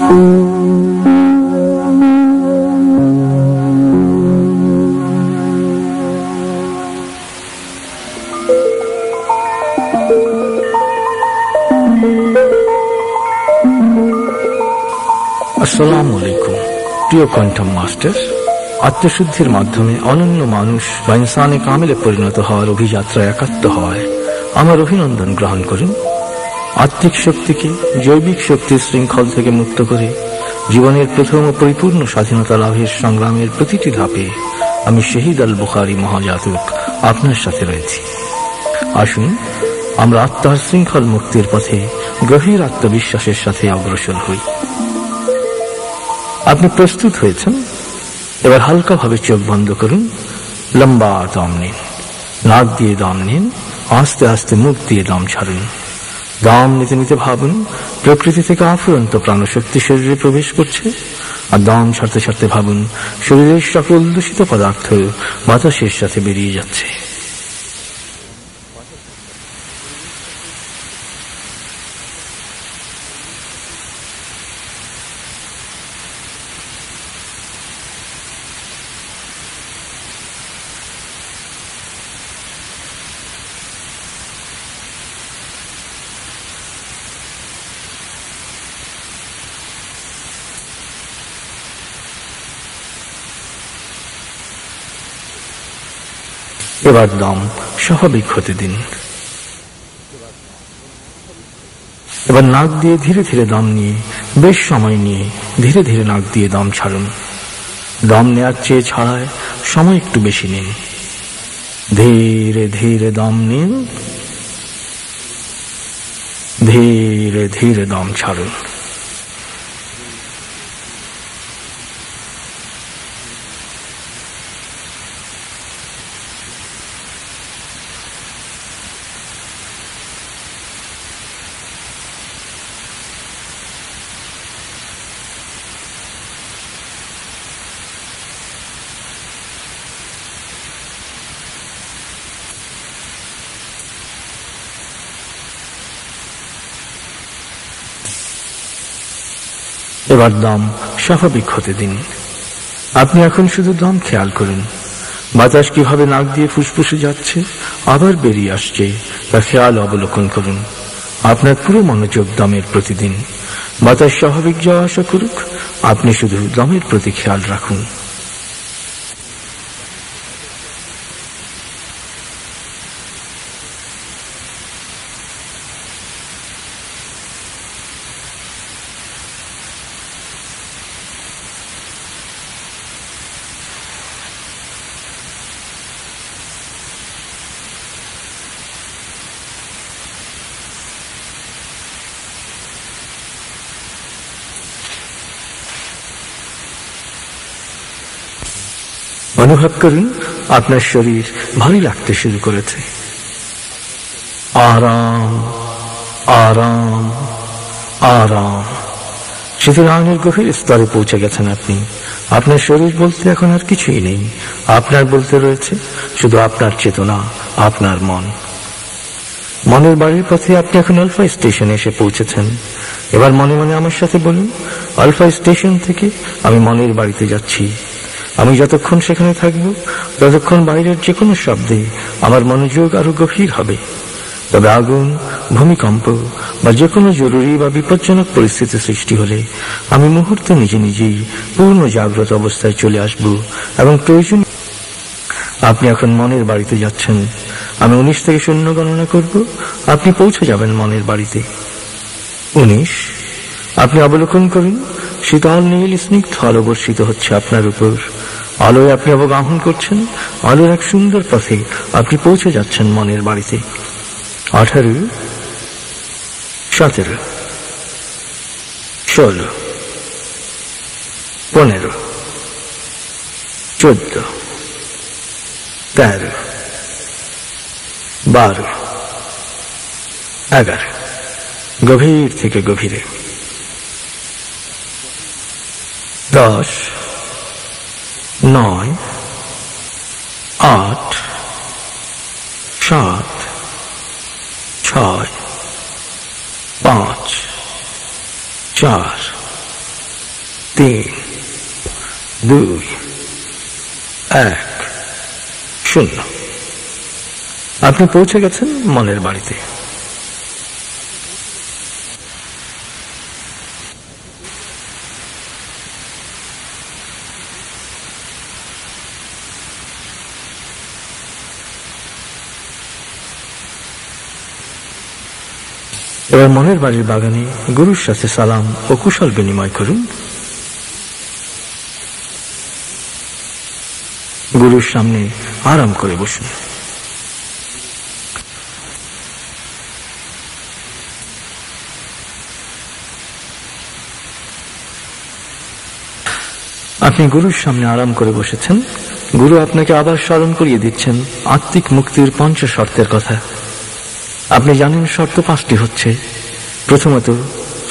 আসসালামু আলাইকুম প্রিয় কোয়ান্টাম মাস্টার। আত্মশুদ্ধির মাধ্যমে অনন্য মানুষ বা ইনসানে কামেলে পরিণত হওয়ার অভিযাত্রায় একাত্ম হওয়ায় আমার অভিনন্দন গ্রহণ করুন। আত্মিক শক্তিকে জৈবিক শক্তির শৃঙ্খল থেকে মুক্ত করে জীবনের প্রথম ও পরিপূর্ণ স্বাধীনতা লাভের সংগ্রামের প্রতিটি ধাপে আমি শহীদ আল বুখারী মহাজাতক আপনার সাথে রয়েছি। আসুন আমরা আত্মার শৃঙ্খল মুক্তির পথে গভীর আত্মবিশ্বাসের সাথে অগ্রসর হই। আপনি প্রস্তুত হয়েছেন? এবার হালকাভাবে চোখ বন্ধ করুন, লম্বা দম নিন, নাক দিয়ে দম নিন, আস্তে আস্তে মুখ দিয়ে দম ছাড়ুন। দম নিতে নিতে ভাবুন প্রকৃতি থেকে আফুরন্ত প্রাণশক্তি শরীরে প্রবেশ করছে, আর দম ছাড়তে ছাড়তে ভাবুন শরীরের সকল দূষিত পদার্থ বাতাসের সাথে বেরিয়ে যাচ্ছে। এবার দম স্বাভাবিক হতে দিন। এবার নাক দিয়ে ধীরে ধীরে দম নিয়ে বেশ সময় নিয়ে ধীরে ধীরে নাক দিয়ে দম ছাড়ুন। দম নেওয়ার চেয়ে ছাড়ায় সময় একটু বেশি নিন। ধীরে ধীরে দম নিন, ধীরে ধীরে দম ছাড়ুন। এবার দম স্বাভাবিক হতে দিন। আপনি এখন শুধু দম খেয়াল করুন, বাতাস কিভাবে নাক দিয়ে ফুসফুসে যাচ্ছে আবার বেরিয়ে আসছে তা খেয়াল অবলোকন করুন। আপনার পুরো মনোযোগ দমের প্রতি দিন। বাতাস স্বাভাবিক যাওয়া আসা করুক, আপনি শুধু দমের প্রতি খেয়াল রাখুন। অনুভব করুন আপনার শরীর ভারী লাগতে শুরু করেছে। আরাম আরাম আরাম শীতলায়নের গভীর স্তরে পৌঁছে গেছেন আপনি। আপনার শরীর বলতে এখন আর কিছুই নেই, আপনার বলতে রয়েছে শুধু আপনার চেতনা, আপনার মন। মনের বাড়ির পথে আপনি এখন আলফা স্টেশনে এসে পৌঁছেছেন। এবার মনে মনে আমার সাথে বলুন, আলফা স্টেশন থেকে আমি মনের বাড়িতে যাচ্ছি। আমি যতক্ষণ সেখানে থাকব ততক্ষণ বাইরের যে কোনো শব্দে আমার মনোযোগ আরো গভীর হবে। তবে আগুন, ভূমিকম্প বা যে কোনো জরুরি বা বিপজ্জনক পরিস্থিতি সৃষ্টি হলে আমি মুহূর্তে নিজে নিজেই পূর্ণ জাগ্রত অবস্থায় চলে আসব এবং প্রয়োজন। আপনি এখন মনের বাড়িতে যাচ্ছেন। আমি 19 থেকে 0 গণনা করব, আপনি পৌঁছে যাবেন মনের বাড়িতে। 19। আপনি অবলোকন করুন শীতল নীল স্নিগ্ধ আলো বর্ষিত হচ্ছে আপনার উপর। আলোয় আপনি অবগাহন করছেন, আলোর এক সুন্দর পথে আপনি পৌঁছে যাচ্ছেন মনের বাড়িতে। 18, 17, 16, 15, 14, 13, 12, 11। গভীর থেকে গভীরে। 10, 9, 8, 7, 6, 5, 4, 2, 1, 0। আপনি পৌঁছে গেছেন মনের বাড়িতে। এবার মনের বাড়ির বাগানে গুরুর সাথে সালাম ও কুশল বিনিময় করুন। গুরুর সামনে আরাম করে বসুন। আপনি গুরুর সামনে আরাম করে বসেছেন। গুরু আপনাকে আবার স্মরণ করিয়ে দিচ্ছেন আত্মিক মুক্তির 5 শর্তের কথা। আপনি জানেন শর্ত 5টি হচ্ছে: প্রথমত,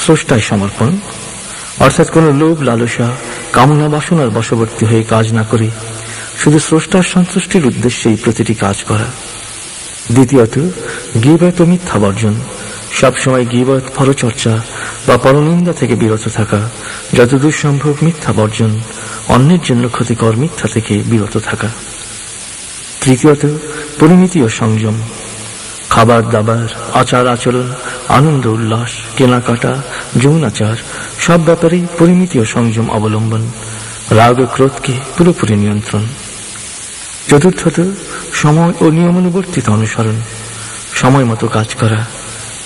স্রষ্টায় সমর্পণ, অর্থাৎ কোন লোভ লালসা কামনা বাসনার বশবর্তী হয়ে কাজ না করে শুধু স্রষ্টার সন্তুষ্টির উদ্দেশ্যেই প্রতিটি কাজ করা। দ্বিতীয়ত, গীবত ও মিথ্যা বর্জন, সবসময় গীবত, পরচর্চা বা পরনিন্দা থেকে বিরত থাকা, যতদূর সম্ভব মিথ্যা বর্জন, অন্যের জন্য ক্ষতিকর মিথ্যা থেকে বিরত থাকা। তৃতীয়ত, পরিমিতি ও সংযম, খাবার দাবার, আচার আচরণ, আনন্দ উল্লাস, কেনাকাটা, যৌনাচার সব ব্যাপারেই পরিমিতি ও সংযম অবলম্বন, রাগ ও ক্রোধকে পুরোপুরি নিয়ন্ত্রণ। চতুর্থত, সময় ও নিয়মানুবর্তিত অনুসরণ, সময় মতো কাজ করা,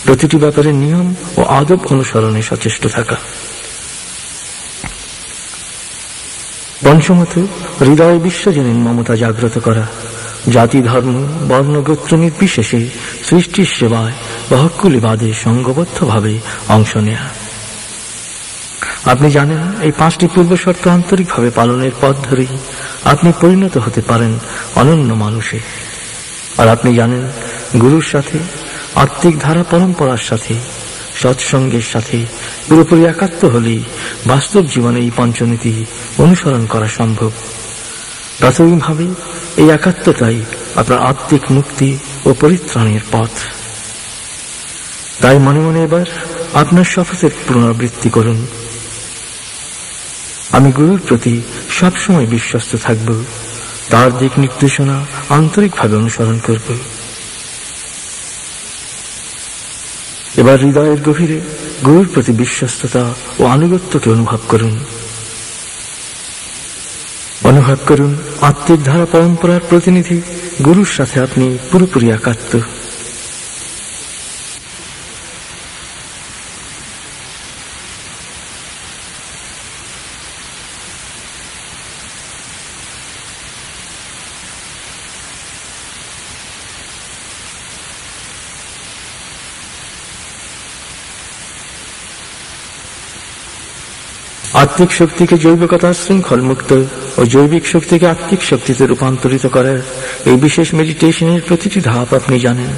প্রতিটি ব্যাপারে নিয়ম ও আদব অনুসরণে সচেষ্ট থাকা। পঞ্চমত, হৃদয়ে বিশ্বজনীন মমতা জাগ্রত করা, জাতি ধর্ম বর্ণ গোত্র নির্বিশেষে সৃষ্টির সেবায় বা হক্কুলিবাদে সঙ্গবদ্ধভাবে অংশ নেয়া। আপনি জানেন এই 5টি পূর্ব শর্ত আন্তরিকভাবে পালনের পথ ধরেই আপনি পরিণত হতে পারেন অনন্য মানুষে। আর আপনি জানেন গুরুর সাথে, আত্মিক ধারা পরম্পরার সাথে, সৎসঙ্গের সাথে পুরোপুরি একাত্ম হলেই বাস্তব জীবনে এই পঞ্চনীতি অনুসরণ করা সম্ভব। প্রাথমিকভাবে এই একাত্মতাই আপনার আত্মিক মুক্তি ও পরিত্রাণের পথ। তাই মনে মনে এবার আপনার শপথের পুনরাবৃত্তি করুন। আমি গুরুর প্রতি সবসময় বিশ্বস্ত থাকব, তার দিক নির্দেশনা আন্তরিকভাবে অনুসরণ করব। এবার হৃদয়ের গভীরে গুরুর প্রতি বিশ্বস্ততা ও আনুগত্যকে অনুভব করুন। অনুভব করুন আত্মিক ধারা পরম্পরার প্রতিনিধি গুরুর সাথে আপনি পুরোপুরি একাত্ম। আত্মিক শক্তিকে জৈবিকতার শৃঙ্খল মুক্ত ও জৈবিক শক্তিকে আত্মিক শক্তিতে রূপান্তরিত করার এই বিশেষ মেডিটেশনের প্রতিটি ধাপ আপনি জানেন।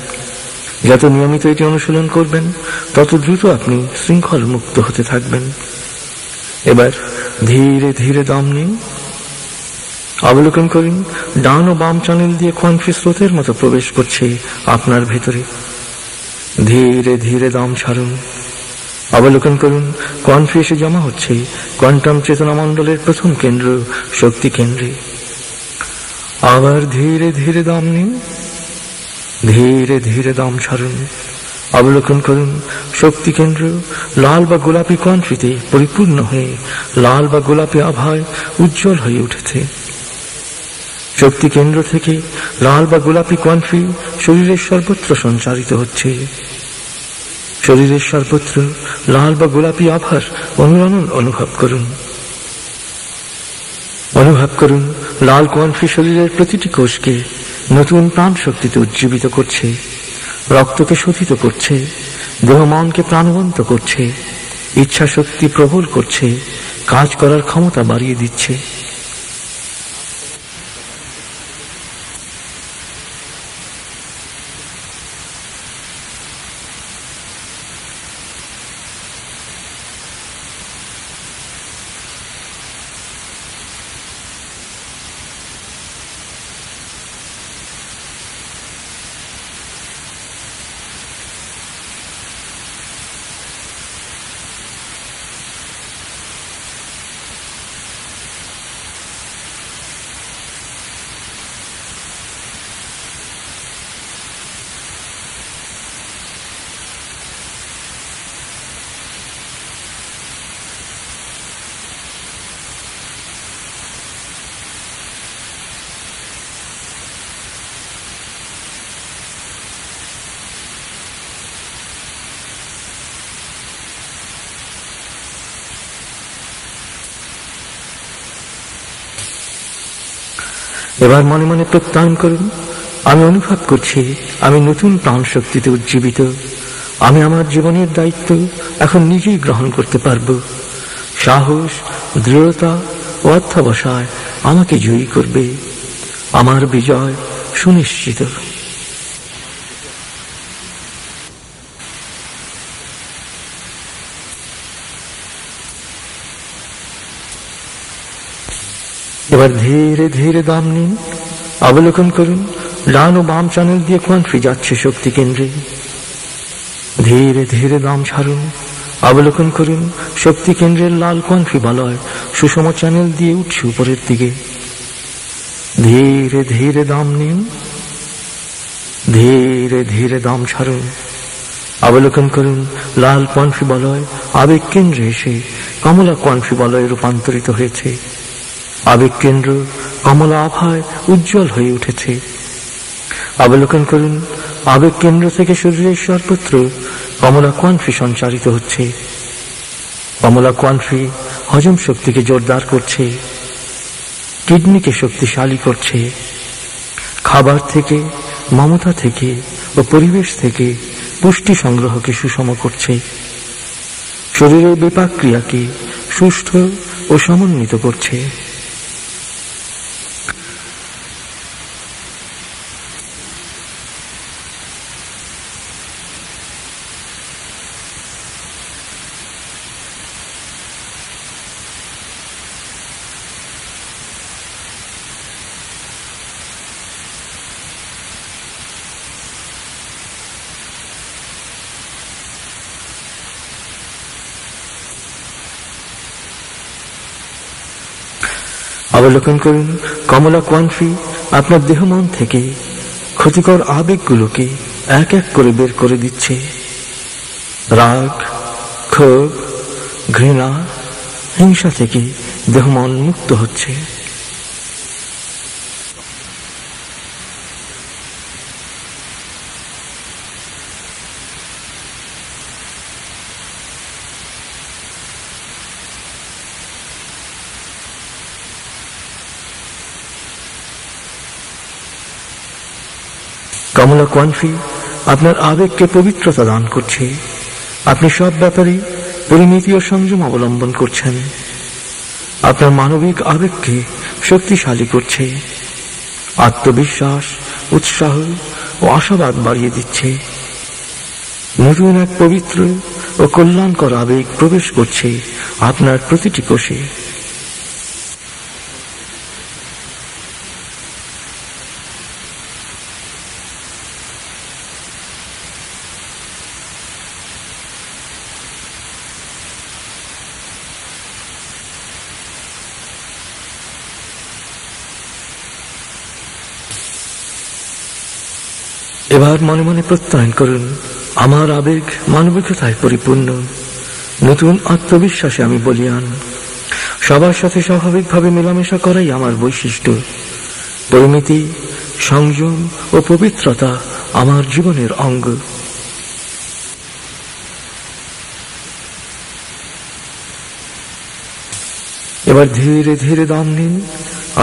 যত নিয়মিত এটি অনুশীলন করবেন তত দ্রুত আপনি শৃঙ্খল মুক্ত হতে থাকবেন। এবার ধীরে ধীরে দম নিন। অবলোকন করুন ডান ও বাম চ্যানেল দিয়ে কোয়ান্ট্রি স্রোতের মতো প্রবেশ করছে আপনার ভেতরে। ধীরে ধীরে দম ছাড়ুন। অবলোকন করুন কোয়ান্ট্রি এসে জমা হচ্ছে কোয়ান্টাম চেতনা মণ্ডলের প্রথম কেন্দ্র শক্তি কেন্দ্রে। আবার ধীরে ধীরে দম নিন। ধীরে ধীরে দম ছাড়ুন। অবলোকন করুন শক্তি কেন্দ্র লাল বা গোলাপি কোয়ান্ট্রিতে পরিপূর্ণ হয়ে লাল বা গোলাপি আভায় উজ্জ্বল হয়ে উঠেছে। শক্তি কেন্দ্র থেকে লাল বা গোলাপি কোয়ান্ট্রি শরীরের সর্বত্র সঞ্চারিত হচ্ছে। শরীরের সর্বত্র লাল বা গোলাপি আভার অনুরণন অনুভব করুন। অনুভব করুন লাল কোয়ান্ট্রি শরীরের প্রতিটি কোষকে নতুন প্রাণ শক্তিতে উজ্জীবিত করছে, রক্তকে শোধিত করছে, দেহ মনকে প্রাণবন্ত করছে, ইচ্ছা শক্তি প্রবল করছে, কাজ করার ক্ষমতা বাড়িয়ে দিচ্ছে। এবার মনে মনে প্রত্যয়ন করুন, আমি অনুভব করছি আমি নতুন প্রাণ শক্তিতে উজ্জীবিত। আমি আমার জীবনের দায়িত্ব এখন নিজেই গ্রহণ করতে পারব। সাহস, দৃঢ়তা ও অধ্যবসায় আমাকে জয়ী করবে। আমার বিজয় সুনিশ্চিত। এবার ধীরে ধীরে দম নিন। অবলোকন করুন, ডান ও বাম চ্যানেল দিয়ে কোয়ান্ট্রি যাচ্ছে শক্তি কেন্দ্রে। ধীরে ধীরে দম ছাড়ুন। অবলোকন করুন, শক্তি কেন্দ্রের লাল কোয়ান্ট্রি বলয় সুষম চ্যানেল দিয়ে উঠছে উপরের দিকে। ধীরে ধীরে দম নিন। ধীরে ধীরে দম ছাড়ুন। অবলোকন করুন, লাল কোয়ান্ট্রি বলয় আবেগ কেন্দ্রে এসে কমলা কোয়ান্ট্রি বলয়ে রূপান্তরিত হয়েছে। আবেগ কেন্দ্র কমলা আভায় উজ্জ্বল হয়ে উঠেছে। অবলোকন করুন, আবেগ কেন্দ্র থেকে শরীরের সর্বত্র কমলা কোয়ান্ট্রি সঞ্চারিত হচ্ছে। কমলা কোয়ান্ট্রি হজম শক্তিকে জোরদার করছে, কিডনিকে শক্তিশালী করছে, খাবার থেকে, মমতা থেকে ও পরিবেশ থেকে পুষ্টি সংগ্রহকে সুষম করছে, শরীরের বিপাক ক্রিয়াকে সুষ্ঠু ও সমন্বিত করছে। অবলোকন করুন, কমলা কোয়ান্ট্রি আপনার দেহ মন থেকে ক্ষতিকর আবেগগুলোকে এক এক করে বের করে দিচ্ছে। রাগ, ক্ষোভ, ঘৃণা, হিংসা থেকে দেহ মন মুক্ত হচ্ছে। কমলা কোয়ান্ট্রি আপনার আবেগকে পবিত্রতা দান করছে। আপনি সব ব্যাপারে পরিমিতি ও সংযম অবলম্বন করছেন। আপনার মানবিক আবেগকে শক্তিশালী করছে, আত্মবিশ্বাস, উৎসাহ ও আশাবাদ বাড়িয়ে দিচ্ছে। নতুন এক পবিত্র ও কল্যাণকর আবেগ প্রবেশ করছে আপনার প্রতিটি কোষে। এবার মনে মনে প্রত্যয়ন করুন, আমার আবেগ মানবিকতায় পরিপূর্ণ। নতুন আত্মবিশ্বাসে আমি বলীয়ান। সবার সাথে স্বাভাবিকভাবে মেলামেশা করাই আমার বৈশিষ্ট্য। পরিমিতি, সংযম ও পবিত্রতা আমার জীবনের অঙ্গ। এবার ধীরে ধীরে দম নিন।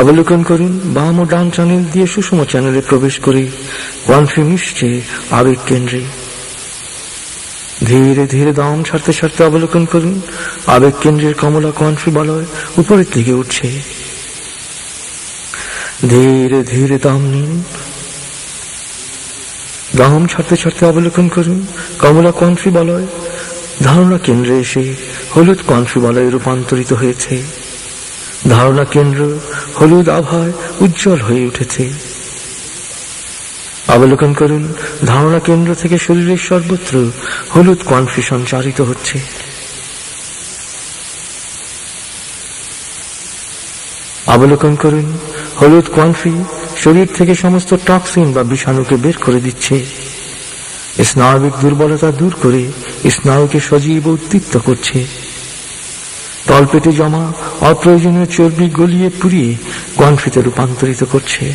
অবলোকন করুন, বাম ও ডান চ্যানেল দিয়ে সুষম চ্যানেলে প্রবেশ করে কোয়ান্ট্রি মিশছে আবেগ কেন্দ্রে। ধীরে ধীরে দম ছাড়তে ছাড়তে অবলোকন করুন, আবেগ কেন্দ্রের কমলা কোয়ান্ট্রি বলয় উপরের দিকে উঠছে। ধীরে ধীরে দম নিন। দম ছাড়তে ছাড়তে অবলোকন করুন, কমলা কোয়ান্ট্রি বলয় ধারণা কেন্দ্রে এসে হলুদ কোয়ান্ট্রি বলয়ে রূপান্তরিত হয়েছে। ধারণা কেন্দ্র হলুদ আভায় উজ্জ্বল হয়ে উঠেছে। অবলোকন করুন, ধারণা কেন্দ্র থেকে শরীরের সর্বত্র হলুদ কোয়ান্ট্রি সঞ্চারিত হচ্ছে। অবলোকন করুন, হলুদ কোয়ান্ট্রি শরীর থেকে সমস্ত টক্সিন বা বিষাণুকে বের করে দিচ্ছে। স্নায়বিক দুর্বলতা দূর করে স্নায়ুকে সজীব ও উদ্দীপ্ত করছে। তলপেটে জমা অপ্রয়োজনীয় চর্বি গলিয়ে পুড়িয়ে কোয়ান্ট্রিতে রূপান্তরিত করছে।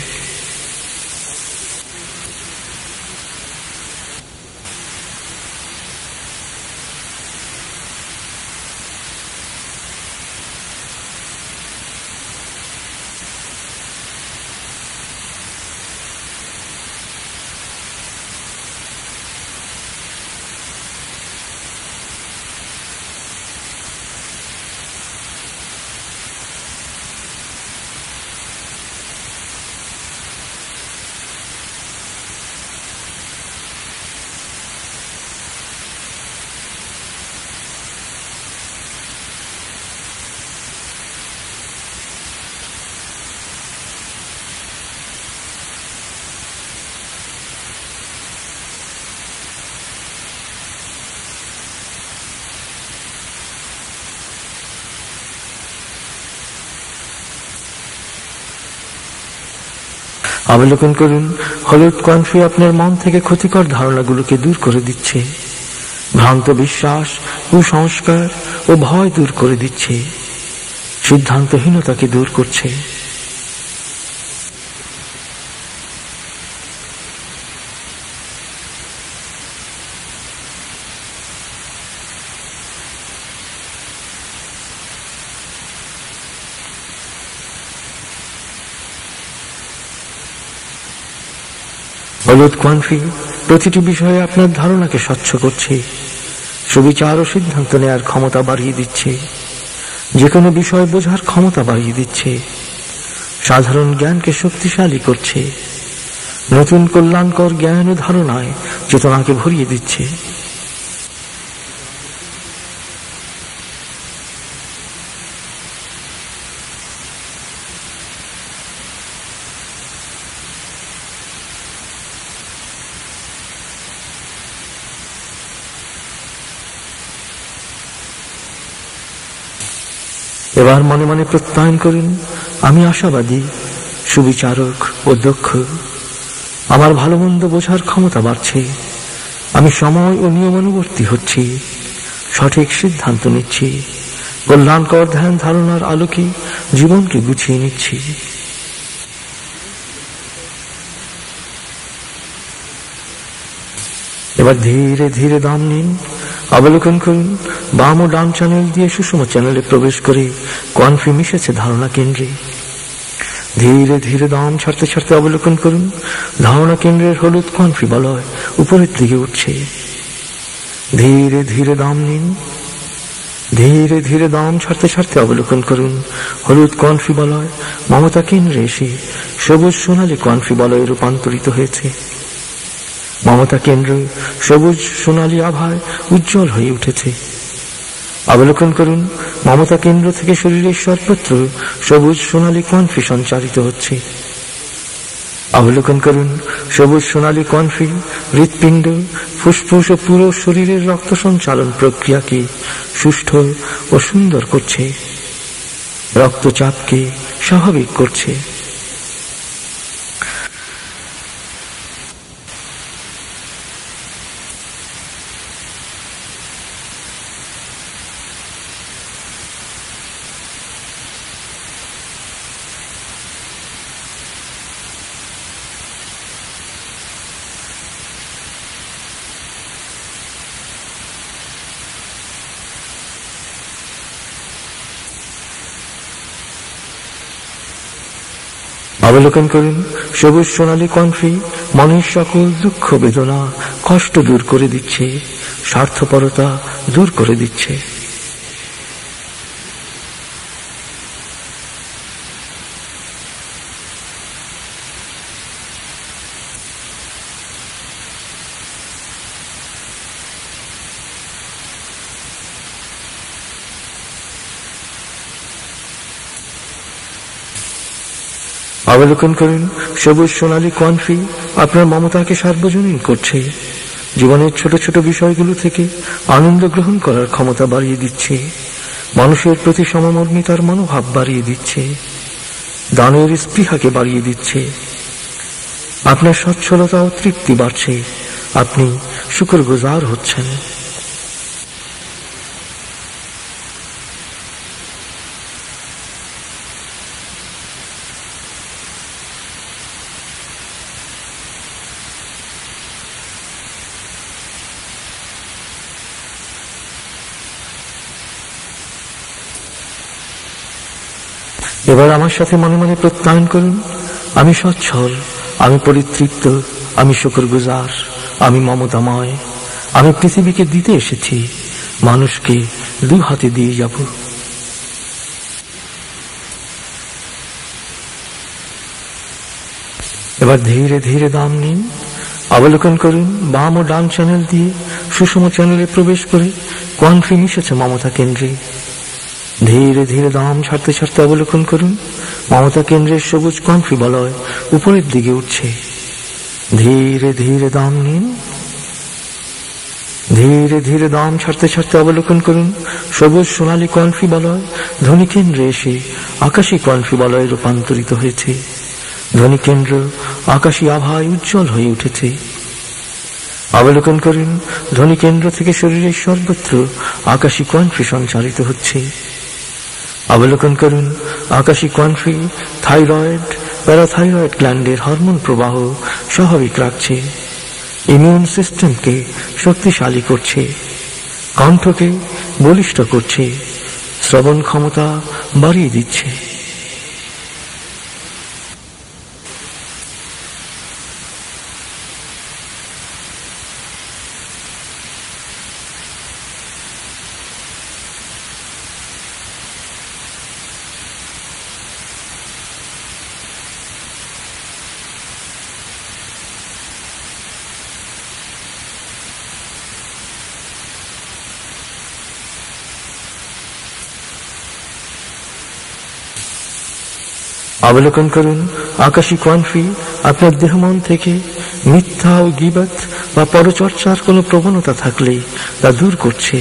অবলোকন করুন, হলুদ কনফি আপনার মন থেকে ক্ষতিকর ধারণাগুলোকে দূর করে দিচ্ছে, ভ্রান্ত বিশ্বাস, কুসংস্কার ও ভয় দূর করে দিচ্ছে, সিদ্ধান্তহীনতাকে দূর করছে। হলুদ কনফি প্রতিটি বিষয়ে আপনার ধারণাকে স্বচ্ছ করছে, সুবিচার ও সিদ্ধান্ত নেয়ার ক্ষমতা বাড়িয়ে দিচ্ছে, যে কোনো বিষয় বোঝার ক্ষমতা বাড়িয়ে দিচ্ছে, সাধারণ জ্ঞানকে শক্তিশালী করছে, নতুন কল্যাণকর জ্ঞান ও ধারণায় চেতনাকে ভরিয়ে দিচ্ছে। এবার মনে মনে প্রত্যয়ন করুন, আমি আশাবাদী, সুবিচারক ও দক্ষ। আমার ভালো মন্দ বোঝার ক্ষমতা বাড়ছে, আমি সময় ও নিয়মানুবর্তী হচ্ছি, সঠিক সিদ্ধান্ত নিচ্ছি, কল্যাণকর ধ্যান ধারণার আলোকে জীবনকে গুছিয়ে নিচ্ছি। এবার ধীরে ধীরে দম নিন, অবলোকন করুন, বাম ও ডান চ্যানেল দিয়ে সুষম চ্যানেলে প্রবেশ করে কনফি মিশেছে ধারণা কেন্দ্রে। ধীরে ধীরে দম ছাড়তে ছাড়তে অবলোকন করুন, ধারণা কেন্দ্রের হলুদ কনফি বলয় উপরের দিকে উঠছে। ধীরে ধীরে দম নিন, ধীরে ধীরে দম ছাড়তে ছাড়তে অবলোকন করুন, হলুদ কনফি বলয় মমতা কেন্দ্রে এসে সবুজ সোনালী কনফি বলয়ে রূপান্তরিত হয়েছে। মমতা কেন্দ্র সবুজ সোনালী আভায় উজ্জ্বল হয়ে উঠেছে। অবলোকন করুন, মমতা কেন্দ্র থেকে শরীরের সর্বত্র সবুজ সোনালী কনফি সঞ্চারিত হচ্ছে। অবলোকন করুন, সবুজ সোনালী কনফি হৃৎপিণ্ড, ফুসফুস ও পুরো শরীরের রক্ত সঞ্চালন প্রক্রিয়াকে সুষ্ঠু ও সুন্দর করছে, রক্তচাপকে স্বাভাবিক করছে। অবলোকন করুন, সবুজ সোনালী কনফি মনের সকল দুঃখ বেদনা কষ্ট দূর করে দিচ্ছে, স্বার্থপরতা দূর করে দিচ্ছে। অবলোকন করুন, সবুজ সোনালী কনফি আপনার মমতাকে সার্বজনীন করছে, জীবনের ছোট ছোট বিষয়গুলো থেকে আনন্দ গ্রহণ করার ক্ষমতা বাড়িয়ে দিচ্ছে, মানুষের প্রতি সমমর্মিতার মনোভাব বাড়িয়ে দিচ্ছে, দানের স্পৃহাকে বাড়িয়ে দিচ্ছে। আপনার সচ্ছলতা ও তৃপ্তি বাড়ছে, আপনি শুকরগুজার হচ্ছেন। এবার আমার সাথে মনে মনে প্রত্যয়ন করুন, আমি সচ্ছল, আমি পরিতৃপ্ত, আমি শুকরগুজার, আমি মমতাময়, আমি পৃথিবীকে দিতে এসেছি, মানুষকে দু হাতে দিয়ে যাব। এবার ধীরে ধীরে দম নিন, অবলোকন করুন, বাম ও ডান চ্যানেল দিয়ে সুষম চ্যানেলে প্রবেশ করে কনফি মিশেছে মমতা কেন্দ্রে। ধীরে ধীরে দম ছাড়তে ছাড়তে অবলোকন করুন, মমতা কেন্দ্রের সবুজ কনফি বলয় উপরের দিকে উঠছে। ধীরে ধীরে দম নিন, ধীরে ধীরে দম ছাড়তে ছাড়তে অবলোকন করুন, সবুজ সোনালী কনফি বলয় ধ্বনি কেন্দ্রে এসে আকাশী কনফি বলয়ে রূপান্তরিত হয়েছে। ধ্বনি কেন্দ্র আকাশী আভায় উজ্জ্বল হয়ে উঠেছে। অবলোকন করুন, ধ্বনি কেন্দ্র থেকে শরীরের সর্বত্র আকাশী কোয়ান্ট্রি সঞ্চারিত হচ্ছে। অবলোকন করুন, আকাশী কোয়ান্ট্রি থাইরয়েড, প্যারাথাইরয়েড গ্ল্যান্ডের হরমোন প্রবাহ স্বাভাবিক রাখছে, ইমিউন সিস্টেমকে শক্তিশালী করছে, কণ্ঠকে বলিষ্ঠ করছে, শ্রবণ ক্ষমতা বাড়িয়ে দিচ্ছে। অবলোকন করুন, আকাশী কোয়ান্ট্রি আপনার দেহমন থেকে মিথ্যা ও গীবত বা পরচর্চার কোনো প্রবণতা থাকলে তা দূর করছে।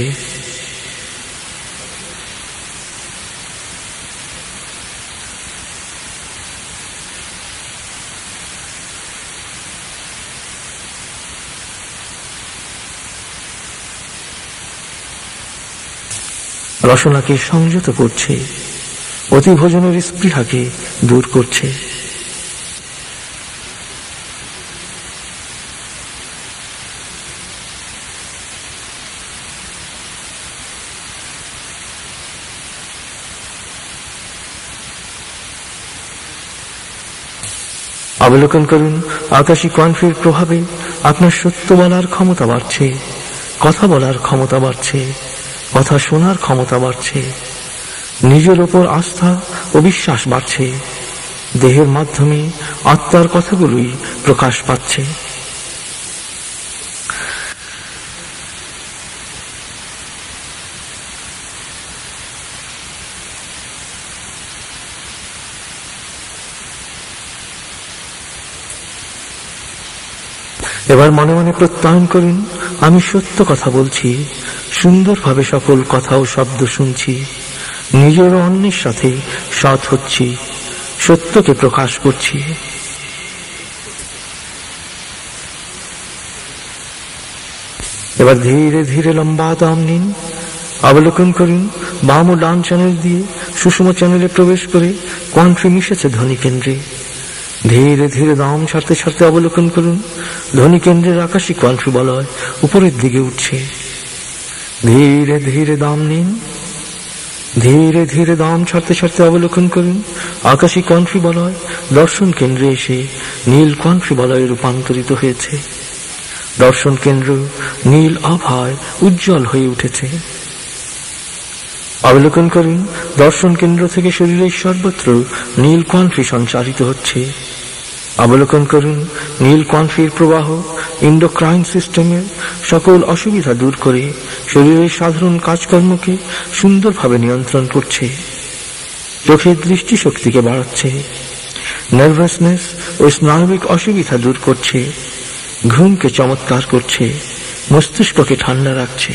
রসনাকে সংযত করছে, অতি ভোজনের স্পৃহাকে দূর করছে। অবলোকন করুন, আকাশী কোয়ান্ট্রির প্রভাবে আপনার সত্য বলার ক্ষমতা বাড়ছে, কথা বলার ক্ষমতা বাড়ছে, কথা শোনার ক্ষমতা বাড়ছে, নিজের ওপর আস্থা ও বিশ্বাস বাড়ছে, দেহের মাধ্যমে আত্মার কথাগুলোই প্রকাশ পাচ্ছে। এবার মনে মনে প্রত্যয়ন করুন, আমি সত্য কথা বলছি, সুন্দরভাবে সকল কথা ও শব্দ শুনছি, নিজের ও অন্যের সাথে সৎ হচ্ছি, সত্যকে প্রকাশ করছি। এবার ধীরে ধীরে লম্বা দম নিন। অবলোকন করুন, বাম ও ডান চ্যানেল দিয়ে সুষম চ্যানেলে প্রবেশ করে কোয়ান্ট্রি মিশেছে ধ্বনি কেন্দ্রে। ধীরে ধীরে দম ছাড়তে ছাড়তে অবলোকন করুন, ধ্বনি কেন্দ্রের আকাশী কোয়ান্ট্রি বলয় উপরের দিকে উঠছে। ধীরে ধীরে দম নিন। ধীরে ধীরে দম ছাড়তে ছাড়তে অবলোকন করুন, আকাশী কোয়ান্ট্রি বলয় দর্শন কেন্দ্রে এসে নীল কোয়ান্ট্রি বলয়ে রূপান্তরিত হয়েছে। দর্শন কেন্দ্র নীল আভায় উজ্জ্বল হয়ে উঠেছে। অবলোকন করুন, দর্শন কেন্দ্র থেকে শরীরের সর্বত্র নীল কোয়ান্ট্রি সঞ্চারিত হচ্ছে। অবলোকন করুন, নীল কোয়ান্ট্রির প্রবাহ এন্ডোক্রাইন সিস্টেমের সকল অসুবিধা দূর করে শরীরের সাধারণ কাজকর্মকে সুন্দরভাবে নিয়ন্ত্রণ করছে, চোখের দৃষ্টিশক্তিকে বাড়াচ্ছে, নার্ভাসনেস ও স্নায়বিক অসুবিধা দূর করছে, ঘুমকে চমৎকার করছে, মস্তিষ্ককে ঠান্ডা রাখছে।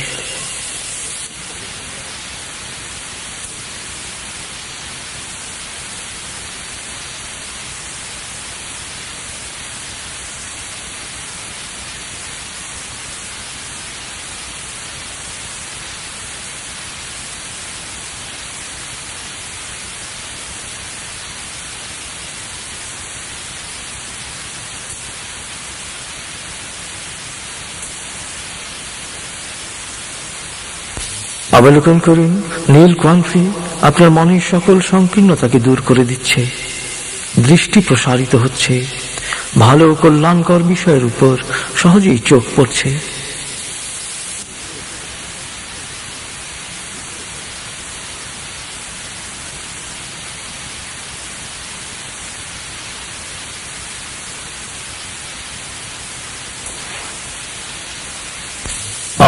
অবলোকন করুন, নীল কোয়ান্ট্রি আপনার মনের সকল সংকীর্ণতাকে দূর করে দিচ্ছে, দৃষ্টি প্রসারিত হচ্ছে, ভালো ও কল্যাণকর বিষয়ের উপর সহজেই চোখ পড়ছে।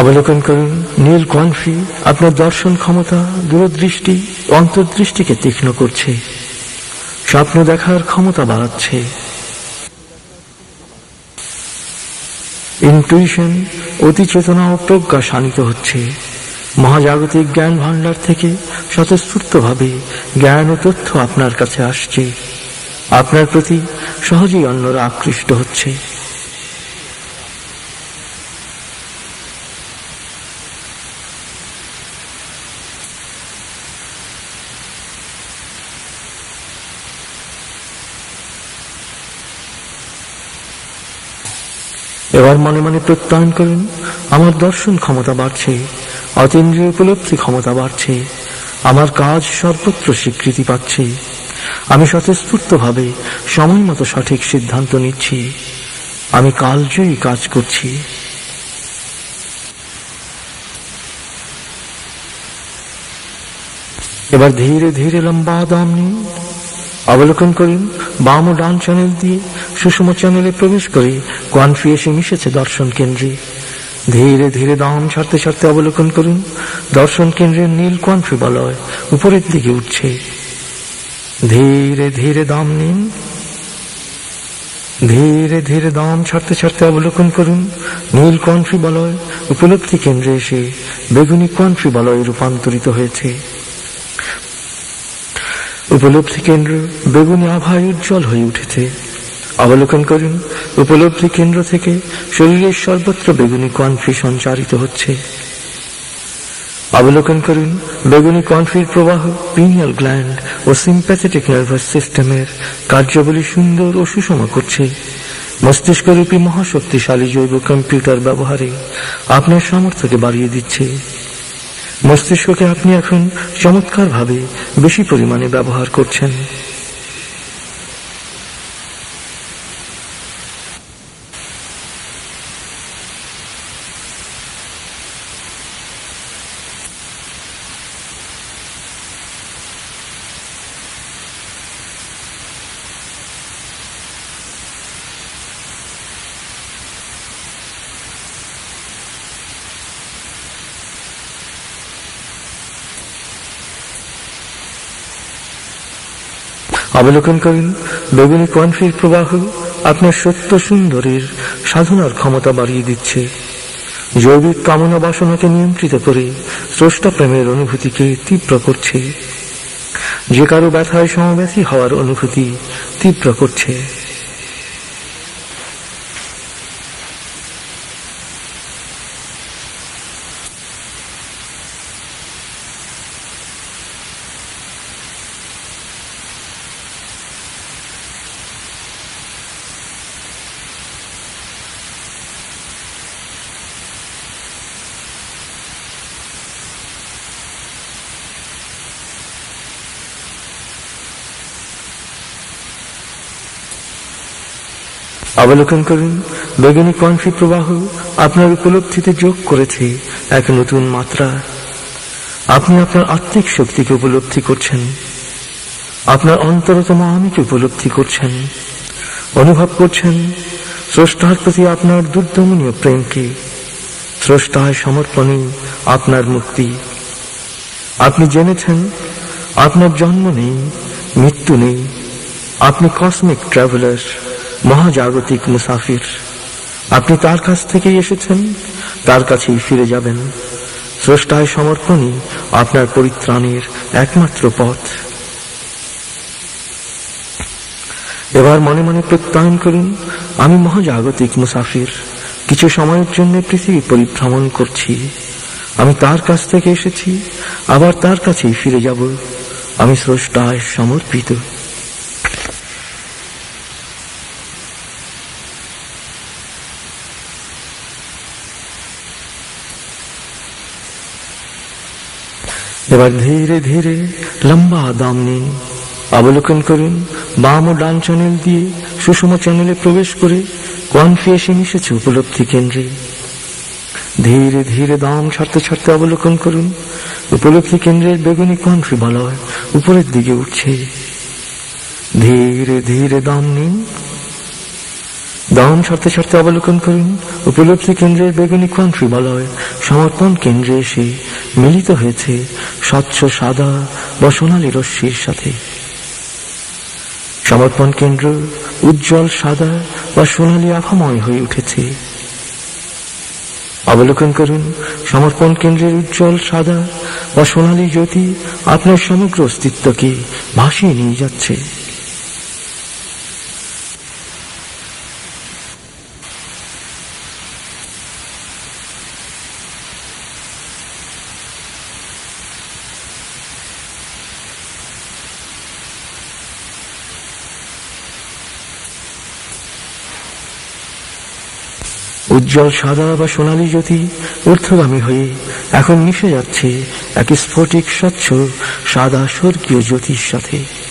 অবলোকন করুন, নীল কোয়ান্ট্রি আপনার দর্শন ক্ষমতা, দূরদৃষ্টি, অন্তর্দৃষ্টিকে তীক্ষ্ণ করছে, স্বপ্ন দেখার ক্ষমতা বাড়াচ্ছে, ইনটুইশন, অতিচেতনা ও প্রজ্ঞা শানিত হচ্ছে, মহাজাগতিক জ্ঞান ভাণ্ডার থেকে স্বতঃস্ফূর্তভাবে জ্ঞান ও তথ্য আপনার কাছে আসছে, আপনার প্রতি সহজেই অন্যরা আকৃষ্ট হচ্ছে। এবার মনে মনে প্রত্যয়ন করুন, আমার দর্শন ক্ষমতা বাড়ছে, অতীন্দ্রিয় উপলব্ধি ক্ষমতা বাড়ছে, আমার কাজ সর্বত্র স্বীকৃতি পাচ্ছে, আমি স্বতঃস্ফূর্তভাবে সময় মতো সঠিক সিদ্ধান্ত নিচ্ছি, আমি কালজয়ী কাজ করছি। এবার ধীরে ধীরে লম্বা দম নিন, অবলোকন করুন বাম ও ডান চ্যানেল দিয়ে সুষম চ্যানেলে প্রবেশ করে কোয়ানফি এসে মিশেছে দর্শন কেন্দ্রে। ধীরে ধীরে দম ছাড়তে ছাড়তে অবলোকন করুন দর্শন কেন্দ্রের নীল কোয়ানফি বলয় উপরের দিকে উঠছে। ধীরে ধীরে দম নিন, ধীরে ধীরে দম ছাড়তে ছাড়তে অবলোকন করুন নীল কোয়ানফি বলয় উপলব্ধি কেন্দ্রে এসে বেগুনি কোয়ানফি বলয়ে রূপান্তরিত হয়েছে। উপলব্ধি কেন্দ্র বেগুনি আভায় উজ্জ্বল হয়ে উঠেছে। অবলোকন করুন উপলব্ধি কেন্দ্র থেকে শরীরের সর্বত্র বেগুনি কোয়ানফি সঞ্চারিত হচ্ছে। অবলোকন করুন বেগুনি কোয়ানফির প্রবাহ পিনিয়াল গ্ল্যান্ড ও সিম্প্যাথেটিক নার্ভাস সিস্টেমের কার্যাবলী সুন্দর ও সুষম করছে। মস্তিষ্করূপী মহাশক্তিশালী জৈব কম্পিউটার ব্যবহারে আপনার সামর্থ্যকে বাড়িয়ে দিচ্ছে। মস্তিষ্ককে আপনি এখন চমৎকারভাবে বেশি পরিমাণে ব্যবহার করছেন। অবলোকন করুন বেগুনি কোয়ানফির প্রবাহ আপনার সত্য সুন্দরের সাধনার ক্ষমতা বাড়িয়ে দিচ্ছে। জৈবিক কামনা বাসনাকে নিয়ন্ত্রিত করে স্রষ্টা প্রেমের অনুভূতিকে তীব্র করছে। যে কারো ব্যথায় সমব্যথী হওয়ার অনুভূতি তীব্র করছে। অবলোকন করুন বেগুনি কোয়ানফি প্রবাহ আপনার উপলব্ধিতে যোগ করেছে এক নতুন মাত্রা। আপনি আপনার আত্মিক শক্তিকে উপলব্ধি করছেন, আপনার অন্তরতম আমিকে উপলব্ধি করছেন, অনুভব করছেন স্রষ্টার প্রতি আপনার দুর্দমনীয় প্রেমকে। স্রষ্টার সমর্পণে আপনার মুক্তি। আপনি জেনেছেন আপনার জন্ম নেই, মৃত্যু নেই, আপনি কসমিক ট্রাভেলার, মহাজাগতিক মুসাফির। আপনি তার কাছ থেকেই এসেছেন, তার কাছেই ফিরে যাবেন। স্রষ্টায় সমর্পণই আপনার পরিত্রাণের একমাত্র পথ। এবার মনে মনে প্রত্যয়ন করুন, আমি মহাজাগতিক মুসাফির, কিছু সময়ের জন্য পৃথিবী পরিভ্রমণ করছি। আমি তার কাছ থেকে এসেছি, আবার তার কাছেই ফিরে যাব। আমি স্রষ্টায় সমর্পিত। এবার ধীরে ধীরে লম্বা দম নিন। অবলোকন করুন বাম ও ডান চ্যানেল দিয়ে সুষম চ্যানেলে প্রবেশ করে কোয়ানফি এসে মিশেছে উপলব্ধি কেন্দ্রে। ধীরে ধীরে দম ছাড়তে ছাড়তে অবলোকন করুন উপলব্ধি কেন্দ্রের বেগুনি কোয়ানফি বলয় উপরের দিকে উঠছে। ধীরে ধীরে দম নিন। দম ছাড়তে ছাড়তে অবলোকন করুন উপলব্ধি কেন্দ্রের বেগুনি কোয়ানফি বলয় সমর্পণ কেন্দ্রে এসে মিলিত হয়েছে স্বচ্ছ সাদা বা সোনালী রশ্মির সাথে। সমর্পণ কেন্দ্র উজ্জ্বল সাদা বা সোনালী আভাময় হয়ে উঠেছে। অবলোকন করুন সমর্পণ কেন্দ্রের উজ্জ্বল সাদা বা সোনালী জ্যোতি আপনার সমগ্র অস্তিত্বকে ভাসিয়ে নিয়ে যাচ্ছে। উজ্জ্বল সাদা বা সোনালী জ্যোতি ঊর্ধ্বগামী হয়ে এখন মিশে যাচ্ছে এক স্ফটিক স্বচ্ছ সাদা স্বর্গীয় জ্যোতির সাথে।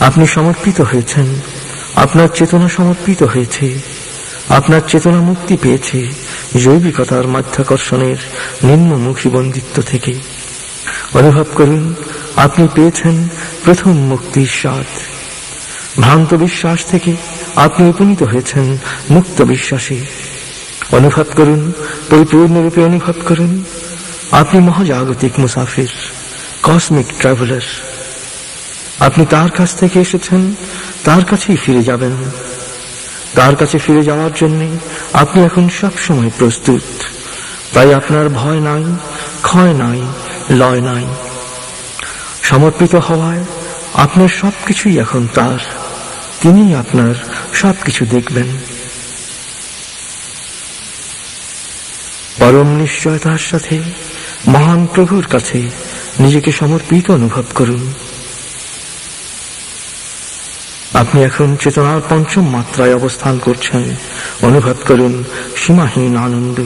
আপনি সমর্পিত হয়েছেন, আপনার চেতনা সমর্পিত হয়েছে, আপনার চেতনা মুক্তি পেয়েছে জৈবিকতার মাধ্যাকর্ষণের নিম্নমুখী বন্দিত্ব থেকে। অনুভব করুন আপনি পেয়েছেন প্রথম মুক্তির স্বাদ। ভ্রান্ত বিশ্বাস থেকে আপনি উপনীত হয়েছেন মুক্ত বিশ্বাসে। অনুভব করুন, পরিপূর্ণরূপে অনুভব করুন আপনি মহাজাগতিক মুসাফির, কসমিক ট্রাভেলার। আপনি তার কাছ থেকে এসেছেন, তার কাছেই ফিরে যাবেন। তার কাছে ফিরে যাওয়ার জন্য আপনি এখন সবসময় প্রস্তুত। তাই আপনার ভয় নাই, ক্ষয় নাই, লয় নাই। সমর্পিত হওয়ায় আপনার সবকিছুই এখন তার। তিনিই আপনার সবকিছু দেখবেন। পরম নিশ্চয়তার সাথে মহান প্রভুর কাছে নিজেকে সমর্পিত অনুভব করুন। আপনি এখন চেতনার পঞ্চম মাত্রায় অবস্থান করছেন। অনুভব করুন সীমাহীন আনন্দ।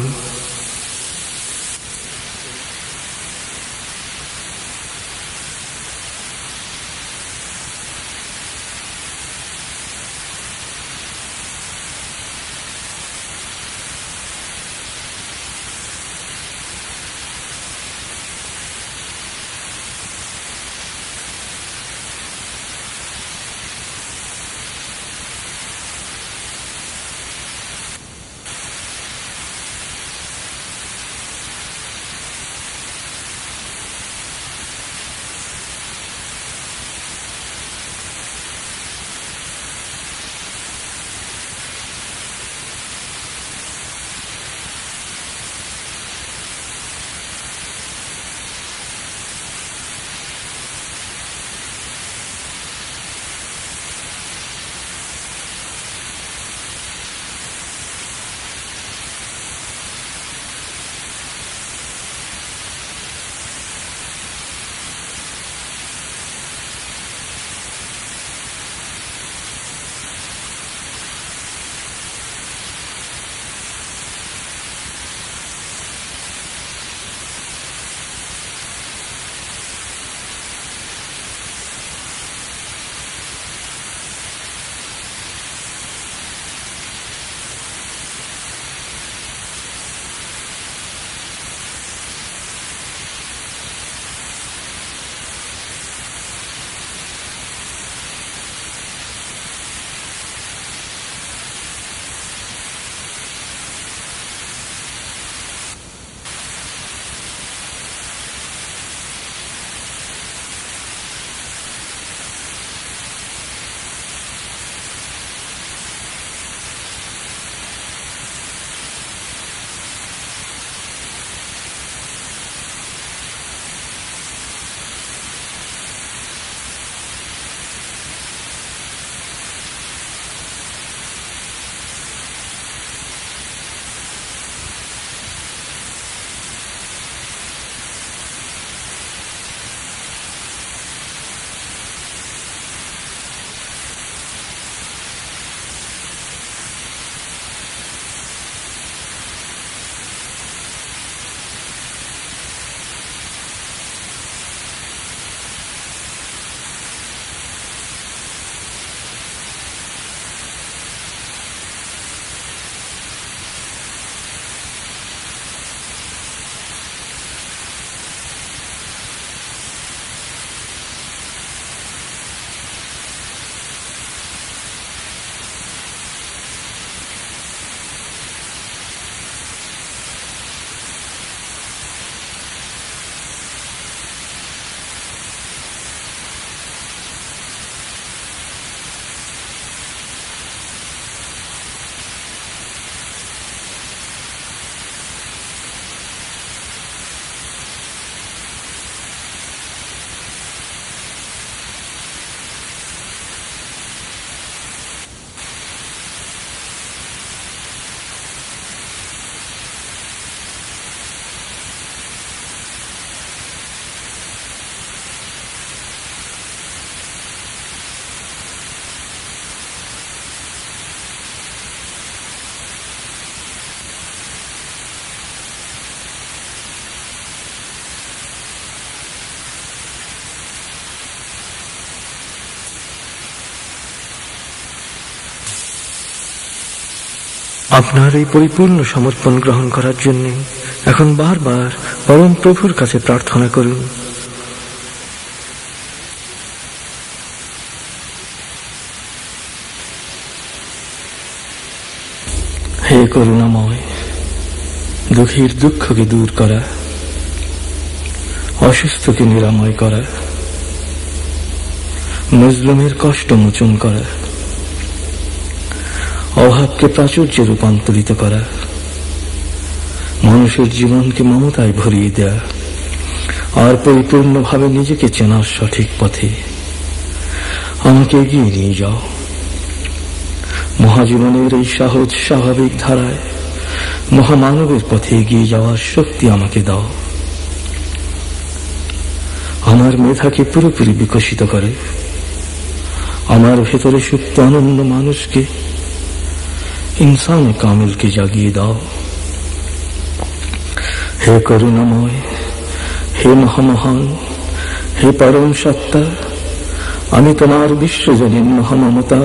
আপনার এই পরিপূর্ণ সমর্পণ গ্রহণ করার জন্য এখন বারবার পরম প্রভুর কাছে প্রার্থনা করুন। হে করুণাময়, দুঃখীর দুঃখকে দূর করা, অসুস্থকে নিরাময় করা, মজলুমের কষ্ট মোচন করা, অভাবকে প্রাচুর্যে রূপান্তরিত করা, মানুষের জীবনকে মমতায় ভরিয়ে দেয়া আর পরিপূর্ণভাবে নিজেকে চেনার সঠিক পথে আমাকে এগিয়ে নিয়ে যাও। মহাজীবনের এই সহজ স্বাভাবিক ধারায় মহামানবের পথে এগিয়ে যাওয়ার শক্তি আমাকে দাও। আমার মেধাকে পুরোপুরি বিকশিত করে আমার ভেতরে সুপ্ত অনন্য মানুষকে, ইনসানে কামিলকে জাগিয়ে দাও। হে করুণাময়, হে মহামহান, হে পরম সত্তা, আমি তোমার বিশ্বজনীন মহামমতা,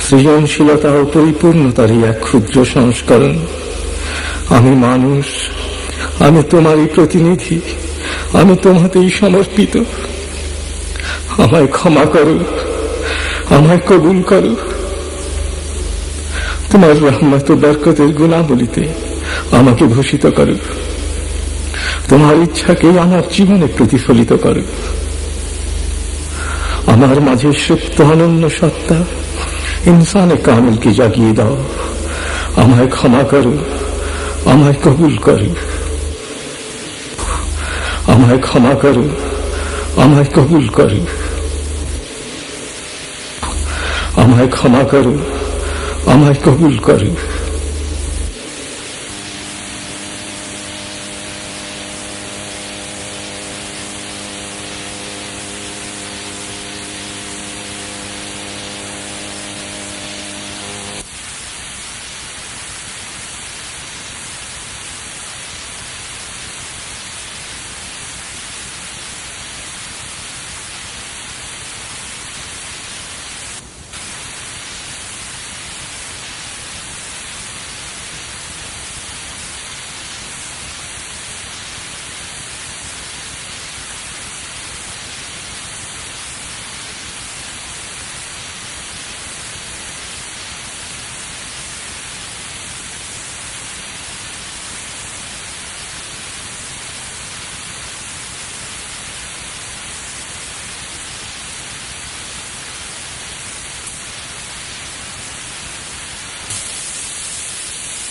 সৃজনশীলতা ও পরিপূর্ণতার এক ক্ষুদ্র সংস্করণ। আমি মানুষ, আমি তোমারই প্রতিনিধি, আমি তোমাতেই সমর্পিত। আমায় ক্ষমা করো, আমায় কবুল করো। তোমার রহমত ও বরকতের গুণাবলীতে আমাকে ভূষিত করো। তোমার ইচ্ছাকে আমার জীবনে প্রতিফলিত করো। আমার মাঝে সুপ্ত অনন্য সত্তা ইনসানে কামিলকে জাগিয়ে দাও। আমায় ক্ষমা করো, আমায় কবুল করো। আমায় ক্ষমা করো, আমায় কবুল করো। আমায় ক্ষমা করো, আমায় কবুল করো।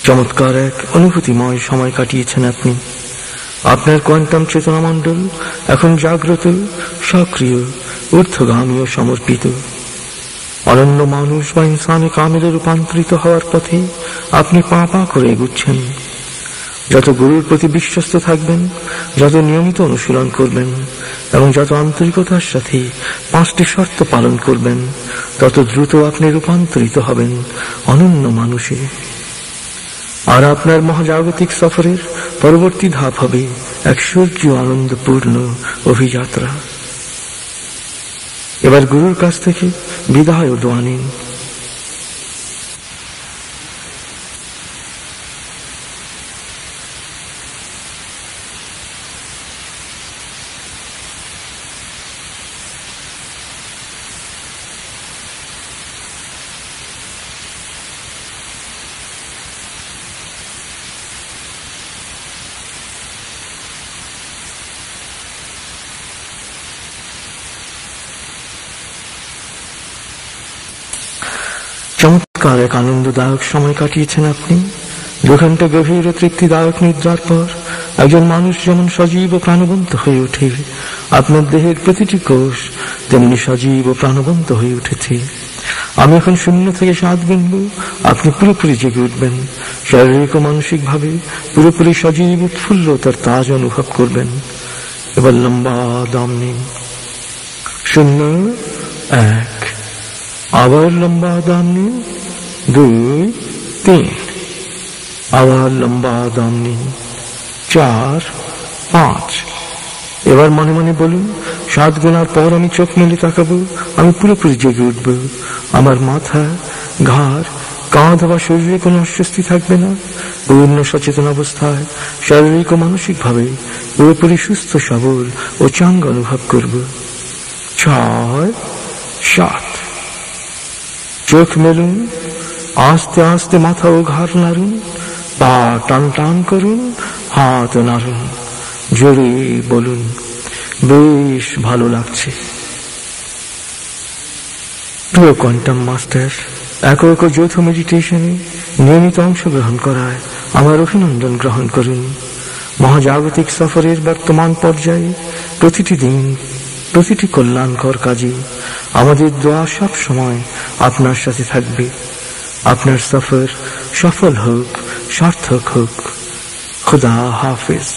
চমৎকার এক অনুভূতিময় সময় কাটিয়েছেন আপনি। আপনার কোয়ান্টাম চেতনামণ্ডল এখন জাগ্রত, সক্রিয়, ঊর্ধ্বগামী ও সমর্পিত। অনন্য মানুষ বা ইনসানে কামিলে রূপান্তরিত হওয়ার পথে আপনি পা পা করে এগুচ্ছেন। যত গুরুর প্রতি বিশ্বস্ত থাকবেন, যত নিয়মিত অনুশীলন করবেন এবং যত আন্তরিকতার সাথে 5টি শর্ত পালন করবেন, তত দ্রুত আপনি রূপান্তরিত হবেন অনন্য মানুষে। আর আপনার মহাজাগতিক সফরের পরবর্তী ধাপ হবে এক স্বর্গীয় আনন্দপূর্ণ অভিযাত্রা। এবার গুরুর কাছ থেকে বিদায় ও দোয়া নিন। চমৎকার এক আনন্দদায়ক সময় কাটিয়েছেন আপনি। 2 ঘন্টা গভীর ও তৃপ্তিদায়ক নিদ্রার পর একজন মানুষ যেমন সজীব ও প্রাণবন্ত হয়ে ওঠে, আপনার দেহের প্রতিটি কোষ তেমনি সজীব ও প্রাণবন্ত হয়ে উঠেছে। আমি এখন 0 থেকে 7 গুনব, আপনি পুরোপুরি জেগে উঠবেন। শারীরিক ও মানসিক ভাবে পুরোপুরি সজীব উৎফুল্লতার তাজ অনুভব করবেন। এবার লম্বা দম নিন। 0, 1, আবার লম্বা দম নিন। 2, 3, আবার লম্বা দম নিন। 4, 5। এবার মনে মনে বলুন, 7 গোনার পর আমি চোখ মেলে তাকাবো, আমি পুরোপুরি জেগে উঠব। আমার মাথা, ঘাড়, কাঁধ বা শরীরে কোনো অস্বস্তি থাকবে না। পূর্ণ সচেতন অবস্থায় শারীরিক ও মানসিকভাবে পুরোপুরি সুস্থ সবল ও চাঙ্গ অনুভব করব। 6, 7। চোখ মেলুন, আস্তে আস্তে মাথা ও ঘাড় নাড়ুন, পা টান টান করুন, হাত নাড়ুন, জোরে বলুন, বেশ ভালো লাগছে। প্রিয় কোয়ান্টাম মাস্টার, একক ও যৌথ মেডিটেশনে নিয়মিত অংশগ্রহণ করায় আমার অভিনন্দন গ্রহণ করুন। মহাজাগতিক সফরের বর্তমান পর্যায়ে প্রতিটি দিন প্রতিটি কল্যাণকর কাজে আমাদের দোয়া সব সময় আপনার সাথে থাকবে। আপনার সফর সফল হোক, সার্থক হোক। খুদা হাফেজ।